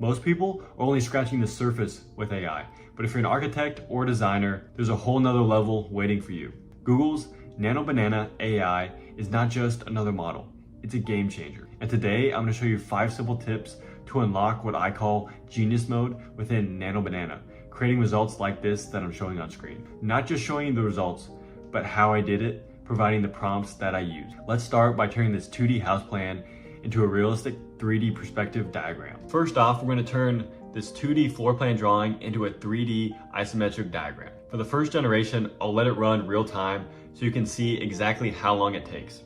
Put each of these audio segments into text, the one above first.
Most people are only scratching the surface with AI, but if you're an architect or designer, there's a whole nother level waiting for you. Google's Nano Banana AI is not just another model, it's a game changer. And today I'm going to show you 5 simple tips to unlock what I call genius mode within Nano Banana, creating results like this that I'm showing on screen. Not just showing you the results, but how I did it, providing the prompts that I used. Let's start by turning this 2D house plan into a realistic 3D perspective diagram. First off, we're going to turn this 2D floor plan drawing into a 3D isometric diagram. For the first generation, I'll let it run real time so you can see exactly how long it takes.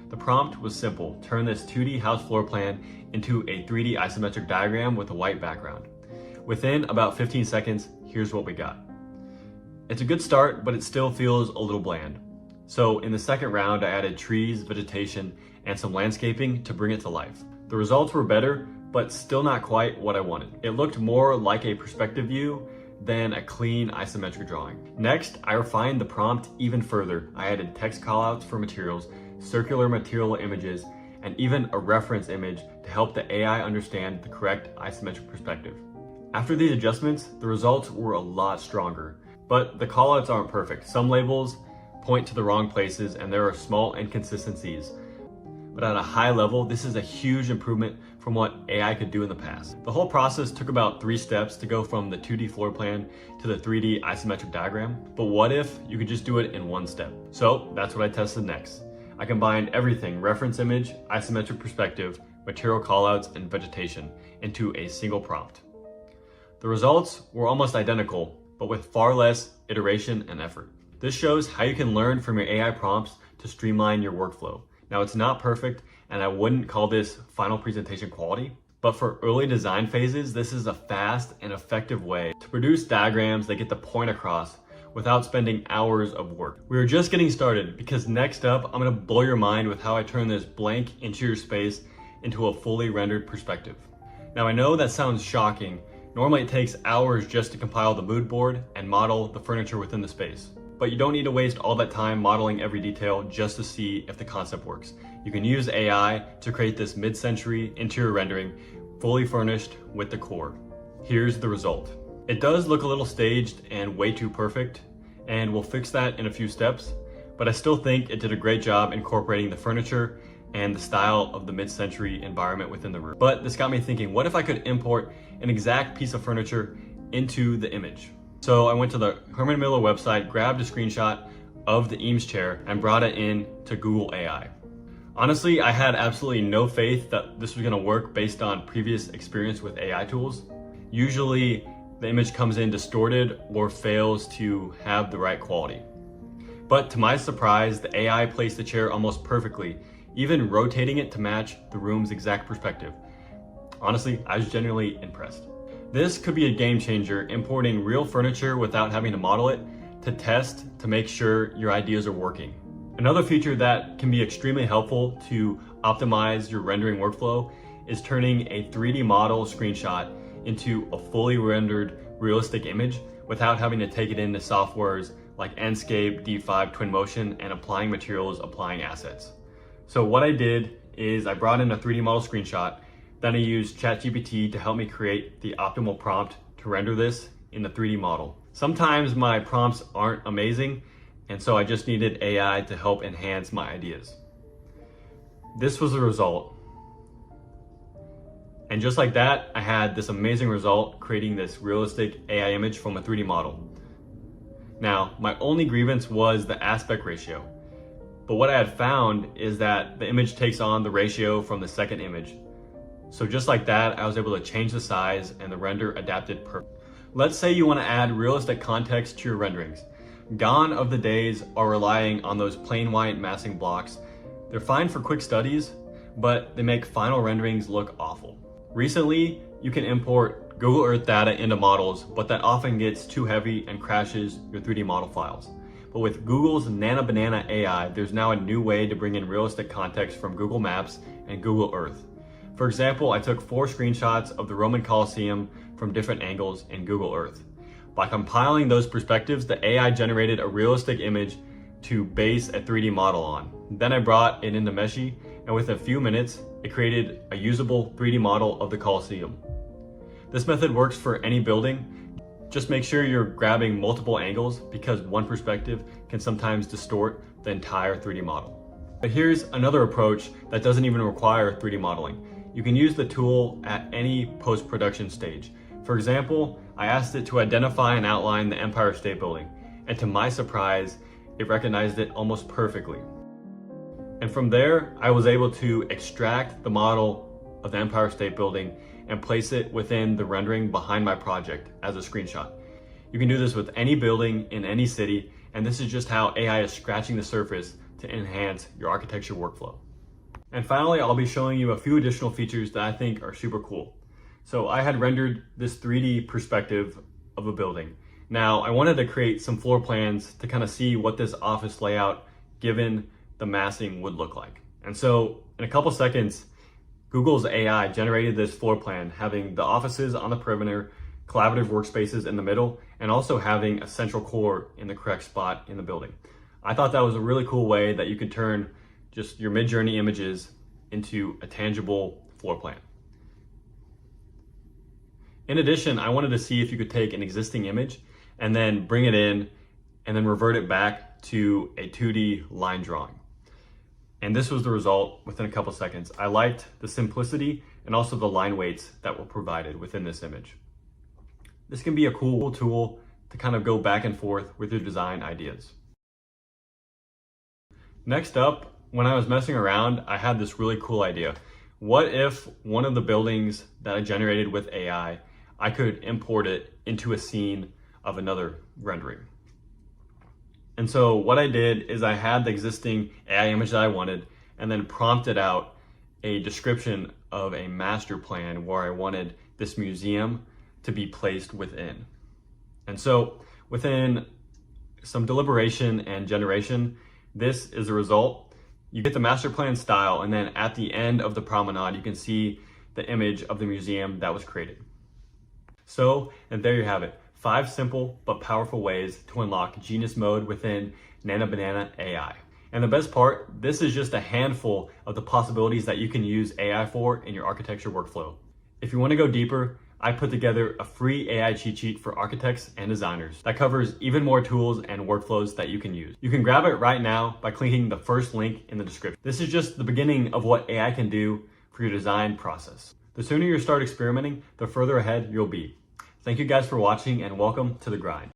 The prompt was simple: turn this 2D house floor plan into a 3D isometric diagram with a white background. Within about 15 seconds, here's what we got. It's a good start, but it still feels a little bland. So in the second round, I added trees, vegetation, and some landscaping to bring it to life. The results were better, but still not quite what I wanted. It looked more like a perspective view than a clean isometric drawing. Next, I refined the prompt even further. I added text callouts for materials, circular material images, and even a reference image to help the AI understand the correct isometric perspective. After these adjustments, the results were a lot stronger, but the callouts aren't perfect. Some labels point to the wrong places and there are small inconsistencies. But at a high level, this is a huge improvement from what AI could do in the past. The whole process took about 3 steps to go from the 2D floor plan to the 3D isometric diagram. But what if you could just do it in 1 step? So that's what I tested next. I combined everything: reference image, isometric perspective, material callouts, and vegetation into a single prompt. The results were almost identical, but with far less iteration and effort. This shows how you can learn from your AI prompts to streamline your workflow. Now, it's not perfect, and I wouldn't call this final presentation quality, but for early design phases, this is a fast and effective way to produce diagrams that get the point across without spending hours of work. We are just getting started, because next up, I'm gonna blow your mind with how I turn this blank interior space into a fully rendered perspective. Now, I know that sounds shocking. Normally it takes hours just to compile the mood board and model the furniture within the space. But you don't need to waste all that time modeling every detail just to see if the concept works. You can use AI to create this mid-century interior rendering fully furnished with the core. Here's the result. It does look a little staged and way too perfect, and we'll fix that in a few steps, but I still think it did a great job incorporating the furniture and the style of the mid-century environment within the room. But this got me thinking, what if I could import an exact piece of furniture into the image? So I went to the Herman Miller website, grabbed a screenshot of the Eames chair, and brought it in to Google AI. Honestly, I had absolutely no faith that this was gonna work based on previous experience with AI tools. Usually, the image comes in distorted or fails to have the right quality. But to my surprise, the AI placed the chair almost perfectly, even rotating it to match the room's exact perspective. Honestly, I was genuinely impressed. This could be a game changer, importing real furniture without having to model it to test to make sure your ideas are working. Another feature that can be extremely helpful to optimize your rendering workflow is turning a 3D model screenshot into a fully rendered realistic image without having to take it into softwares like Enscape, D5, Twinmotion, and applying materials, applying assets. So what I did is I brought in a 3D model screenshot. Then I used ChatGPT to help me create the optimal prompt to render this in the 3D model. Sometimes my prompts aren't amazing, and so I just needed AI to help enhance my ideas. This was the result. And just like that, I had this amazing result, creating this realistic AI image from a 3D model. Now, my only grievance was the aspect ratio. But what I had found is that the image takes on the ratio from the second image. So just like that, I was able to change the size and the render adapted perfectly. Let's say you want to add realistic context to your renderings. Gone are the days are relying on those plain white massing blocks. They're fine for quick studies, but they make final renderings look awful. Recently, you can import Google Earth data into models, but that often gets too heavy and crashes your 3D model files. But with Google's Nano Banana AI, there's now a new way to bring in realistic context from Google Maps and Google Earth. For example, I took 4 screenshots of the Roman Colosseum from different angles in Google Earth. By compiling those perspectives, the AI generated a realistic image to base a 3D model on. Then I brought it into Meshi, and within a few minutes, it created a usable 3D model of the Colosseum. This method works for any building. Just make sure you're grabbing multiple angles because one perspective can sometimes distort the entire 3D model. But here's another approach that doesn't even require 3D modeling. You can use the tool at any post-production stage. For example, I asked it to identify and outline the Empire State Building, and to my surprise, it recognized it almost perfectly. And from there, I was able to extract the model of the Empire State Building and place it within the rendering behind my project as a screenshot. You can do this with any building in any city, and this is just how AI is scratching the surface to enhance your architecture workflow. And finally, I'll be showing you a few additional features that I think are super cool. So I had rendered this 3D perspective of a building. Now I wanted to create some floor plans to kind of see what this office layout given the massing would look like. And so in a couple seconds, Google's AI generated this floor plan having the offices on the perimeter, collaborative workspaces in the middle, and also having a central core in the correct spot in the building. I thought that was a really cool way that you could turn just your mid-journey images into a tangible floor plan. In addition, I wanted to see if you could take an existing image and then bring it in and then revert it back to a 2D line drawing. And this was the result within a couple seconds. I liked the simplicity and also the line weights that were provided within this image. This can be a cool tool to kind of go back and forth with your design ideas. Next up, when I was messing around, I had this really cool idea. What if one of the buildings that I generated with AI, I could import it into a scene of another rendering? And so what I did is I had the existing AI image that I wanted and then prompted out a description of a master plan where I wanted this museum to be placed within. And so within some deliberation and generation, this is the result. You get the master plan style, and then at the end of the promenade, you can see the image of the museum that was created. So, and there you have it. 5 simple but powerful ways to unlock genius mode within NanoBanana AI. And the best part, this is just a handful of the possibilities that you can use AI for in your architecture workflow. If you want to go deeper, I put together a free AI cheat sheet for architects and designers that covers even more tools and workflows that you can use. You can grab it right now by clicking the first link in the description. This is just the beginning of what AI can do for your design process. The sooner you start experimenting, the further ahead you'll be. Thank you guys for watching and welcome to the grind.